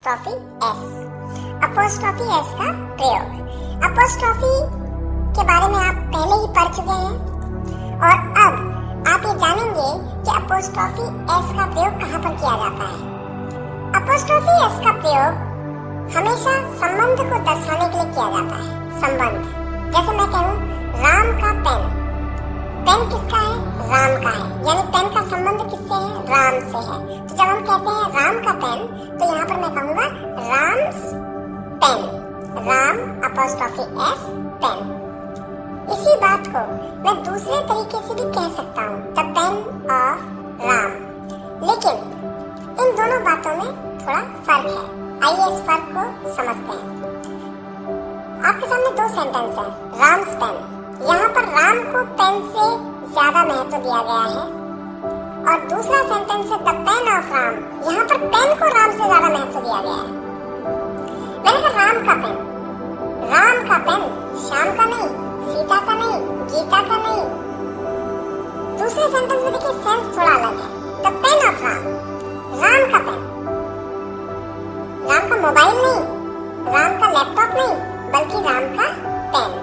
Apostrophe S. Apostrophe S का प्रयोग। Apostrophe के बारे में आप पहले ही पढ़ चुके हैं और अब आप ये जानेंगे कि अपोस्ट्रोफी एस का प्रयोग कहाँ पर किया जाता है। अपोस्ट्रोफी एस का प्रयोग हमेशा संबंध को दर्शाने के लिए किया जाता है। संबंध, जैसे मैं कहूँ राम का पेन। पेन किसका है? राम का है, यानी पेन का संबंध किससे है? राम से है। तो जब हम कहते हैं राम का पेन, तो यहाँ पर मैं कहूँगा Ram's pen. Ram apostrophe S pen. इसी बात को मैं दूसरे तरीके से भी कह सकता हूँ, द पेन ऑफ राम। लेकिन इन दोनों बातों में थोड़ा फर्क है। आइए इस फर्क को समझते हैं। आपके सामने दो सेंटेंस है। राम्स पेन, यहाँ पर राम को पेन से ज्यादा महत्व दिया गया है, और दूसरा सेंटेंस है द पेन ऑफ राम, यहाँ पर पेन को राम से ज्यादा महत्व दिया गया है। मैंने कहा राम का पेन। राम का पेन श्याम का नहीं, सीता का नहीं, गीता का नहीं। दूसरे सेंटेंस में देखिए सेंस थोड़ा अलग है। The pain of Ram, Ram का पेन। राम का मोबाइल नहीं, राम का लैपटॉप नहीं, बल्कि राम का पेन।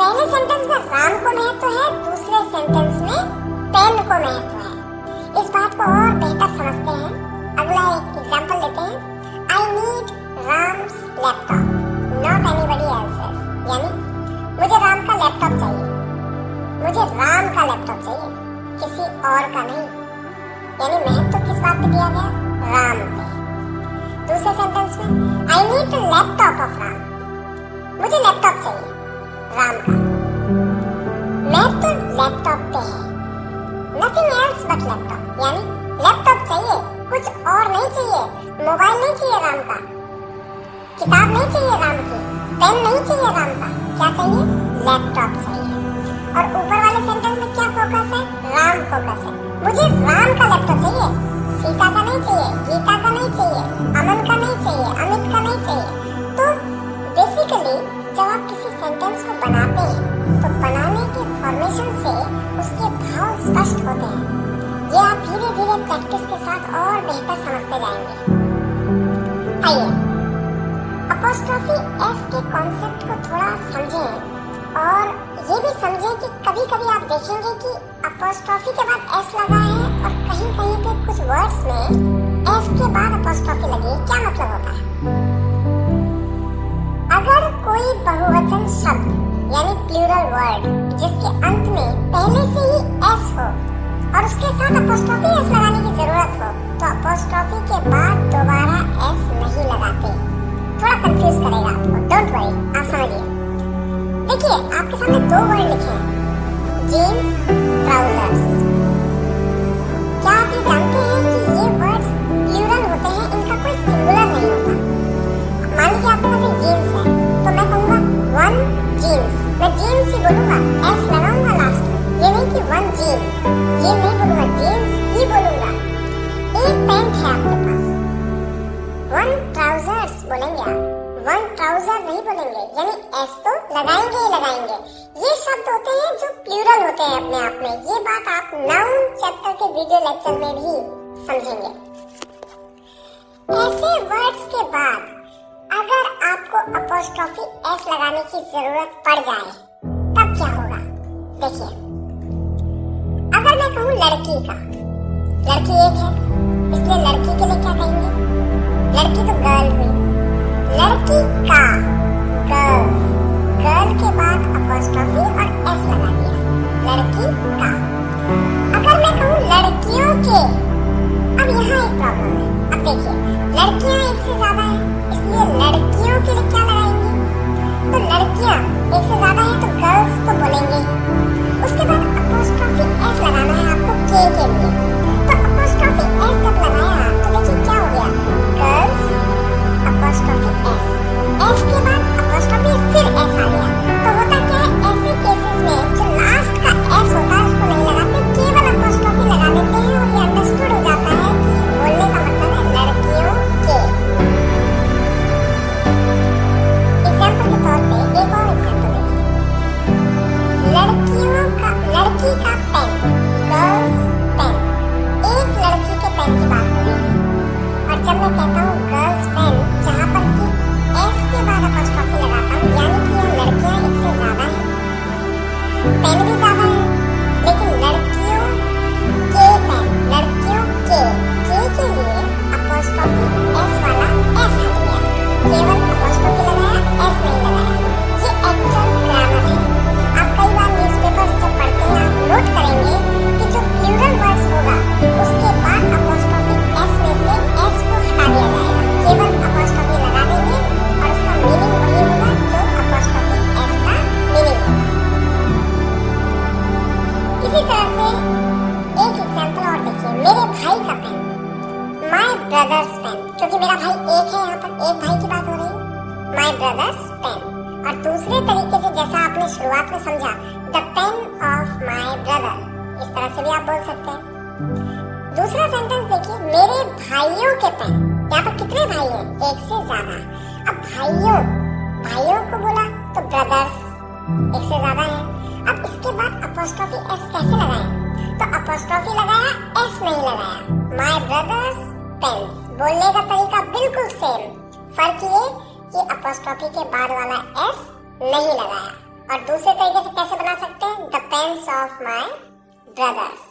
पहले सेंटेंस में राम को महत्व है, दूसरे सेंटेंस में पेन को महत्व है। इस बात को और बेहतर समझते हैं। अगला एक एग्जांपल लेते हैं। I need Ram's laptop, not anybody else's. यानी मुझे राम का लैपटॉप चाहिए, मुझे राम का लैपटॉप चाहिए, किसी और का नहीं। यानी महत्व किस बात पे दिया गया? राम पे। दूसरे सेंटेंस में I need the laptop off Ram, मुझे लैपटॉप चाहिए राम का। महत्व लैपटॉप पे है, नथिंग एल्स बट लैपटॉप। यानी लैपटॉप चाहिए, कुछ और नहीं चाहिए। मोबाइल नहीं चाहिए राम का, किताब नहीं चाहिए राम की, पेन नहीं चाहिए राम का। क्या चाहिए? लैपटॉप चाहिए। और ऊपर वाले सेंटेंस में क्या फोकस है? राम फोकस है। मुझे राम का लैपटॉप चाहिए, सीता का नहीं चाहिए, गीता का नहीं चाहिए, अमन का नहीं चाहिए, अमित का नहीं चाहिए। तो बेसिकली जब आप किसी सेंटेंस को बनाते हैं, तो बनाने के फॉर्मेशन से उसके भाव स्पष्ट होते हैं। ये आप धीरे धीरे प्रैक्टिस के साथ और बेहतर समझते जाएंगे। आइए अपोस्ट्रोफी एस के कॉन्सेप्ट को थोड़ा समझें, और ये भी समझें कि कभी कभी आप देखेंगे कि अपोस्ट्रोफी के बाद एस लगा है, और कहीं कहीं पे कुछ वर्ड्स में एस के बाद अपोस्ट्रोफी लगी है। क्या मतलब होता है? अगर कोई बहुवचन शब्द यानी प्लूरल वर्ड जिसके अंत में पहले से ही एस हो और उसके साथ अपोस्ट्रोफी एस लगाने की जरूरत हो, तो अपोस्ट्रोफी के बाद दोबारा एस नहीं लगाते। थोड़ा कंफ्यूज करेगा आपको, डोंट वरी, आप समझिए। देखिए आपके सामने दो वर्ड लिखे हैं, जीन्स, ट्राउजर्स। क्या आप ये जानते हैं कि ये वर्ड्स प्लूरल होते हैं, इनका कोई सिंगुलर नहीं होता। मान लीजिए आपके पास एक जीन्स है, तो मैं कहूँगा वन जीन्स। मैं जीन्स ही बोलूँगा, एस लगाऊंगा लास्ट में। ये नहीं कि वन जीन, ये नहीं बोलूँगा, जीन्स ही बोलूँगा। एक पैंट है आपके पास, वन ट्राउजर्स बोलेंगे आप, वन ट्राउजर नहीं बोलेंगे। यानी एस तो लगाएंगे ही लगाएंगे। ये शब्द होते हैं जो प्लूरल होते हैं अपने आप में। ये बात आप नाउन चैप्टर के वीडियो लेक्चर में भी समझेंगे। ऐसे वर्ड्स के बाद अगर आपको अपोस्ट्रोफी एस लगाने की जरूरत पड़ जाए, तब क्या होगा? देखिए, अगर मैं कहूँ लड़की का, लड़की एक है, इसलिए लड़की के लिए क्या कहेंगे? लड़की तो गर्ल हुई। लड़की का, गर्ल, गर्ल के बाद अपोस्ट्रोफी और एस लगा दिया, लड़की का। अगर मैं कहूँ लड़कियों के, अब यहाँ एक प्रॉब्लम है। अब देखिए, लड़कियाँ एक से ज्यादा है, इसलिए लड़कियों के लिए क्या लगाएंगे? तो लड़कियां एक से ज्यादा है, तो गर्ल्स तो बोलेंगे ही। उसके बाद अपोस्ट्रोफी एस लगाना है आपको के लिए। तो अपोस्ट्रोफी एस जब लगाया, तो देखिए क्या हो गया? गर्ल्स अपोस्ट्रोफी एस, एस के बाद अपोस्ट्रोफी फिर एस आ गया। तो होता क्या है, ऐसे केसेस में जो लास्ट का एस होता है उसको नहीं लगाते, केवल अपोस्ट्रोफी लगा देते हैं, और ये अंडरस्टूड हो जाता है कि बोलने का मतलब है लड़कियों के। एग्जाम्पल के तौर पे एक और एग्जाम्पल देखिए, लड़कियों का, लड़की का पेन, गर्ल्स पेन। केवल अपॉस्ट्रोफी लगाया, एस नहीं लगाया। ये एक्चुअल ग्रामर है। आप कई बार न्यूज़पेपर्स जब पढ़ते हैं आप नोट करेंगे कि जो प्लूरल वर्ड्स होगा उसके बाद अपॉस्ट्रोफी एस में से एस को हटा दिया जाएगा, केवल अपॉस्ट्रोफी लगा देंगे और उसका मीनिंग वही होगा जो अपॉस्ट्रोफी एस का मीनिंग होगा। इसी तरह से एक एग्जांपल और देखिए, मेरे भाई का पेन, माय ब्रदर्स पेन, क्योंकि मेरा भाई एक है, यहाँ पर एक भाई की बात हो रही है, माय ब्रदर्स पेन। और दूसरे तरीके से जैसा आपने शुरुआत में समझा, the pain of my brother, इस तरह से भी आप बोल सकते हैं। दूसरा सेंटेंस देखिए, मेरे भाइयों के पेन, यहाँ पर कितने भाई हैं? एक से ज्यादा। अब भाइयों को बोला तो ब्रदर्स एक से ज्यादा है। अब इसके बाद अपॉस्ट्रोफी एस कैसे लगाएं? तो अपॉस्ट्रोफी लगाया, एस नहीं लगाया। माय ब्रदर्स पेन्स, बोलने का तरीका बिल्कुल सेम, फर्क ये कि अपॉस्ट्रोफी के बाद वाला एस नहीं लगाया। और दूसरे तरीके से कैसे बना सकते हैं? The pains of my brothers.